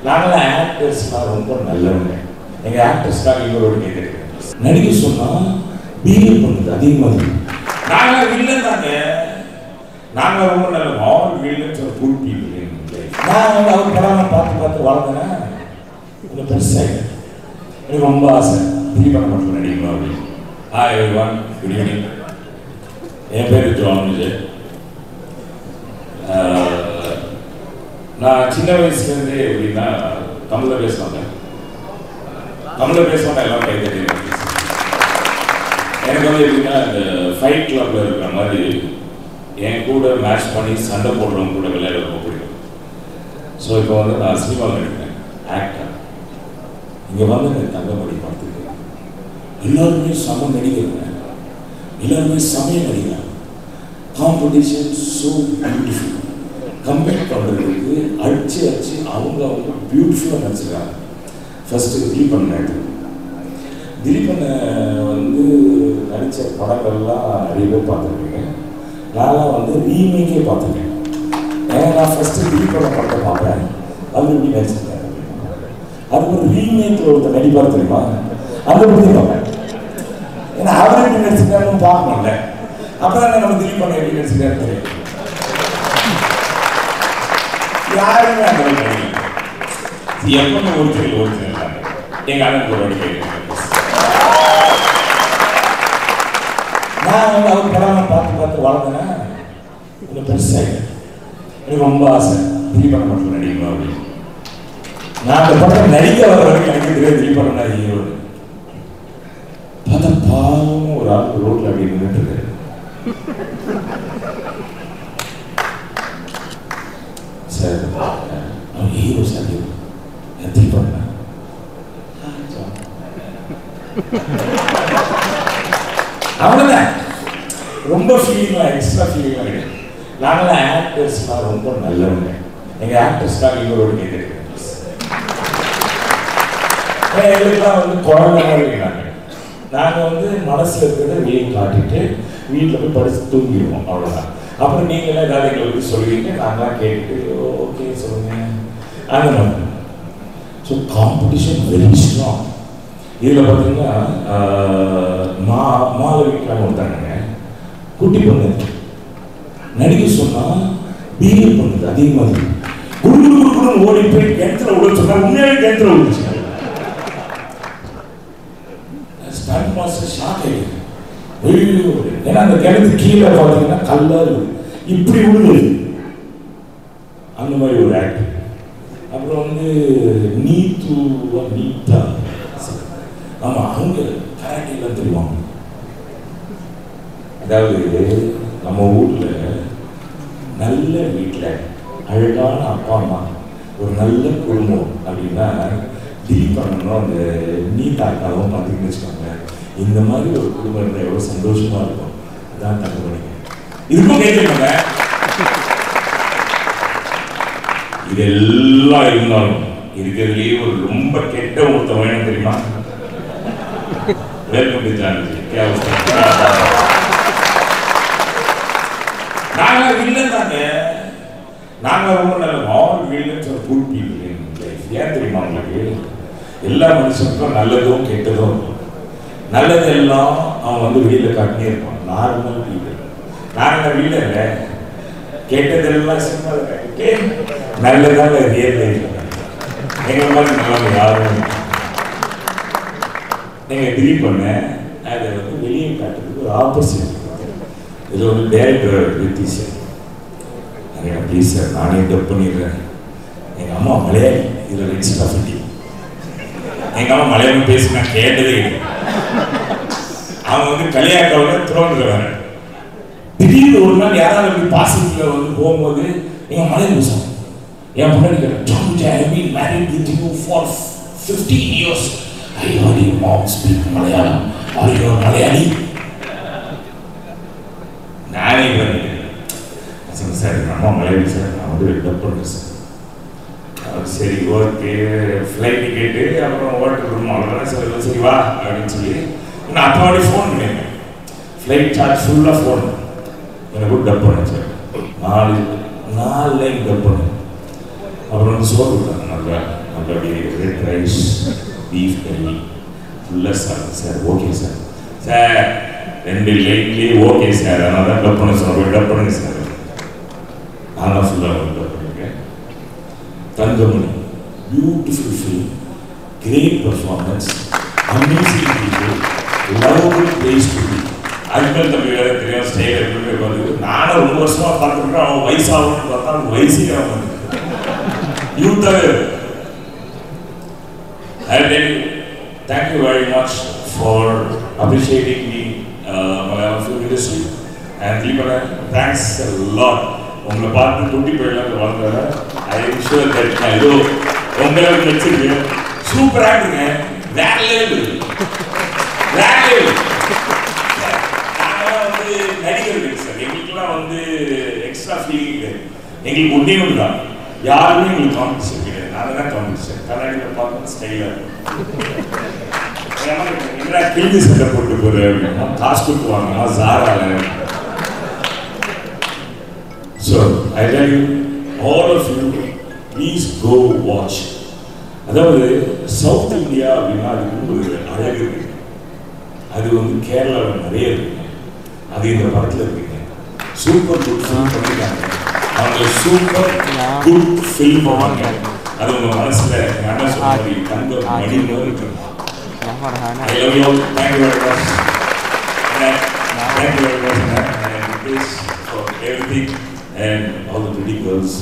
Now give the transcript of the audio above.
நாங்களாம் ஆக்டர்ஸ்லாம் ரொம்ப நல்லவங்க. எங்கள் ஆக்டர்ஸ்க்காக இவரோடு கேட்குறேன். நடிகை சொன்னால் பிஹேவ் பண்ணுது அதிகமாக. நாங்கள் வில்லன் தாங்க. நாங்கள் ரொம்ப நல்ல ஆல் வில்லன்ஸ் ஒரு ஃபுல் பீப்புள். நான் வந்து அவர் படம் பார்த்து வளர்ந்தேன்னா கொஞ்சம் பெருசாகிட்டேன். எனக்கு ரொம்ப ஆசை திரி பண்ண மட்டும் நடிக்கணும் அப்படின்னு. Hi everyone, good evening. என் பேர் ஜான் விஜய். நான் சின்ன வயசுலேருந்தே எப்படின்னா தமிழில் பேச மாட்டேன். எல்லாம் கை தட்டி எனக்கு வந்து எப்படின்னா இந்த ஃபைட் கிளப்பில் இருக்கிற மாதிரி என் கூட மேட்ச் பண்ணி சண்டை போடுறவங்க கூட விளையாட ரொம்ப பிடிக்கும். ஸோ இப்போ வந்து நான் சினிமாவில் நடிக்கிறேன், ஆக்டர். இங்கே வந்து எனக்கு தங்கமணி படத்துக்கு எல்லாருமே சம நடிக்கிறேன், எல்லாருமே சமய நடிக்கிறாங்க. Competition so beautiful. கம்பேர் பண்ணுறதுக்கு அடிச்சு அவங்க பியூட்டிஃபுல்லாக நடிச்சிருக்காங்க. ஃபஸ்ட்டு திலீபண்ணை வந்து நடித்த படங்கள்லாம் நிறைய பேர் பார்த்துருக்கீங்க. நான்லாம் வந்து ரீமேக்கே பார்த்துருக்கேன். ஏன்னா நான் ஃபஸ்ட்டு திலீபண்ண படத்தை பார்ப்பேன், அது எப்படி நடிச்சிருக்கேன். அதுக்கு ஒரு ரீமேக்கில் ஒருத்தர் நடிப்பார் தெரியுமா, அதை பற்றி பார்ப்பேன். ஏன்னா அவர் எப்படி நடிச்சிருக்காருன்னு பார்க்கணும்ல. அப்போ தான் நம்ம திலீபண்ண எப்படி நடிச்சிருக்காரு தெரியும். யாருமே அந்த மாதிரி நடிக்கல. எப்பவுமே ஒரிஜினல் எங்கள் அண்ணன் ஒரு வாடி கேட்குறேன். நான் வந்து அவர் படம் பார்த்து வளர்ந்தேன்னா கொஞ்சம் பெருசாகிட்டேன். எனக்கு ரொம்ப ஆசை திரி பண்ண மட்டும் நடிக்கணும் அப்படின்னு. நான் அந்த படம் நடிக்க வர வரைக்கும் எனக்கு தெரியாது திரி பண்ண ஹீரோ. பார்த்தா பாவம் ஒரு ஆள் ரோட்ல அப்படி நின்றுட்டு இருக்காரு. சார் அவன் ஹீரோ சார், திரி பண்ண அவ்வளோதான். ரொம்ப ஃபீலிங்லாம் எக்ஸ்ட்ரா ஃபீலிங்லாம் கிடையாது. நாங்களாம் ஆக்டர்ஸ்லாம் ரொம்ப நல்லவங்க. எங்கள் ஆக்டர்ஸ்க்காக இவரோடு கேட்குறேன். எங்களுக்குலாம் வந்து குழந்தை இருக்கிறாங்க. நாங்கள் வந்து மனசில் இருக்கிறத வெளியே காட்டிட்டு வீட்டில் போய் படித்து தூங்கிடுவோம், அவ்வளோதான். அப்புறம் நீங்களாம் ஏதாவது எங்களுக்கு சொல்லுவீங்க, நாங்களாம் கேட்டுட்டு ஓகே சொல்லுங்க அந்த மாதிரி. So competition very strong. இதில் பார்த்தீங்கன்னா மாலவிக்கான ஒருத்தாங்க குட்டி பொண்ணு நடிக்க சொன்னால் பிஹேவ் பண்ணுது அதிகமாக. குடுக்குன்னு ஓடி போய் கிணத்துல விட சொன்னா உண்மையாவே கிணத்துல விழுச்சு. ஸ்டண்ட் மாஸ்டர் ஷாக் ஆகிடுது. ஏன்னா அந்த கிணத்து கீழே பார்த்தீங்கன்னா கல்லா இருக்குது, இப்படி விழுது. அந்த மாதிரி ஒரு ஆக்டிங். அப்புறம் வந்து நீத்தா, ஆமாம், அவங்க கராட்டிலாம் தெரியுவாங்க. அதாவது நம்ம ஊரில் நல்ல வீட்டில் அழகான அப்பா அம்மா ஒரு நல்ல குடும்பம் அப்படின்னா திலீப் பண்ணணும். அந்த நீத்தாக்காவும் பார்த்தீங்கன்னு வச்சுக்கோங்க, இந்த மாதிரி ஒரு குடும்பம் இருந்தால் எவ்வளோ சந்தோஷமாக இருக்கும். அதான் தங்கமணி. இதுக்கும் கேட்குறாங்க. இதெல்லாம் இருந்தாலும் இருக்கிறதுலேயே ஒரு ரொம்ப கெட்ட ஒருத்தன் வேணும் தெரியுமா? Welcome to channel. क्या நாங்கள் வில்லன் தாங்க. நாங்கள் ரொம்ப நல்ல ஆல் வில்லன்ஸ் ஒரு ஃபுல் பீப்புள் இன் லைஃப். ஏன் தெரியுமா உங்களுக்கு? எல்லா மனுஷனுக்கும் நல்லதும் கெட்டதும். நல்லது எல்லாம் அவன் வந்து வெளியில் காட்டினே இருப்பான், நார்மல் பீப்புள். நாங்கள் வீட்டில் இல்லை, கெட்டதெல்லாம் சிம்பிள் காட்டிட்டு நல்லதாங்க ரியல் லைஃப். எங்கள் மாதிரி நல்லவங்க யாரும் நீங்கள் திலீப் பண்ண அதை வந்து வெளியே காட்டுறதுக்கு ஒரு ஆப்பர்ச்சுனிட்டி. இதில் ஒரு டேரக்டர் வித்தி சார், நிறையா ப்ளீஸ் சார் நானே டப் பண்ணிடுறேன். எங்கள் அம்மா மலையாளி, இதில் எக்ஸ்ட்ரா ஃபிட்டி. எங்கள் அம்மா மலையாளம் பேசி நான் கேட்டதே இல்லை. அவங்க வந்து கல்யாணக்காவில் துரோன்ல வேற. திடீர்னு ஒரு நாள் யாராவது அப்படி பாசிட்டிவ்ல வந்து போகும்போது எங்கள் மலையாளம் பேசுவாங்க. என் முன்னாடி கேட்டேன், I have been married with you for 15 years. I heard your mom speak Malayalam. Are you a Malayali? நானே பண்ணிட்டேன் சார், அம்மா மலையாளி சார், நான் வந்து டப் பண்ணுறேன் சார். சரி ஓகே, ஃப்ளைட் டிக்கெட்டு அப்புறம் ஹோட்டல் ரூம் அவ்வளோதான் சார். சரி வா அப்படின்னு சொல்லி நான் அப்பாவோட ஃபோன் பண்ணியிருக்கேன். ஃப்ளைட் சார்ஜ் ஃபுல்லாக ஃபோன் எனக்கு டப் பண்ணேன் சார். 4 லைன் டப் பண்ணேன். அப்புறம் வந்து சோறு கொடுத்தாங்க. நல்லா ரைஸ் பீஃப் கறி ஃபுல்லாக சாப்பிட்டு சார் ஓகே சார் சார் 2 லைன்லேயே ஓகே சார் அதனால தான் டப் பண்ண சொன்னோம் டப் பண்ணுங்க சார் நான் தான் ஃபுல்லாக டப் பண்ணியிருக்கேன். Thangamani beautiful film, great performance, amazing people, lovable place to be. அல்பல் தம்பி வேறு தெரியும் ஸ்டைல் எப்படி வந்து நானும் ரொம்ப வருஷமாக பார்த்துருக்கேன். அவன் வயசாகணும்னு பார்த்தா அவன் வயசே அவன் யூத்தாகவே. Thank you very much for appreciating me, Malayalam film industry. And Deepana, thanks a lot. உங்களை பார்த்து குட்டி பையன் வளர்ந்தார ஐ எம் ஷூர் தட் நான் ஏதோ உங்களுக்கு வச்சிருக்கேன். சூப்பராக இருக்குங்க, வேற லெவல் வேற லெவல். நாங்களாம் வந்து நடிகர்கள் சார், எங்களுக்குலாம் வந்து எக்ஸ்ட்ரா ஃபீலிங் கிடையாது. எங்களுக்கு ஒன்றே ஒன்று தான், யாருமே எங்களுக்கு காம்படிஷன் கிடையாது. நாங்கள் தான் காம்படிஷன். கர்நாடகில் பார்க்கணும் ஸ்டைலாக இருக்கும். என்ன கிழிஞ்சு சட்டை போட்டு போகிற அப்படின்னா காசு கொடுத்து வாங்கினா ஜாரால. So, I tell you, all of you, please go watch. அதாவது சவுத் இந்தியா அப்படின்னா அதுக்கு ஒரு அழகு இருக்கு. அது வந்து கேரளாவில் நிறைய இருக்குங்க. அது இந்த படத்தில் இருக்குங்க. சூப்பர் குட் ஃபில்ம் பண்ணிருக்காங்க. அவங்க சூப்பர் குட் ஃபில்ம் பண்ணுவாங்க. அது உங்கள் மனசில் என்ன சொல்ல தங்க மணி மாதிரி இருக்கு. I love you all. Thank you very much. Thank you very much. And this for everything and all the pretty girls.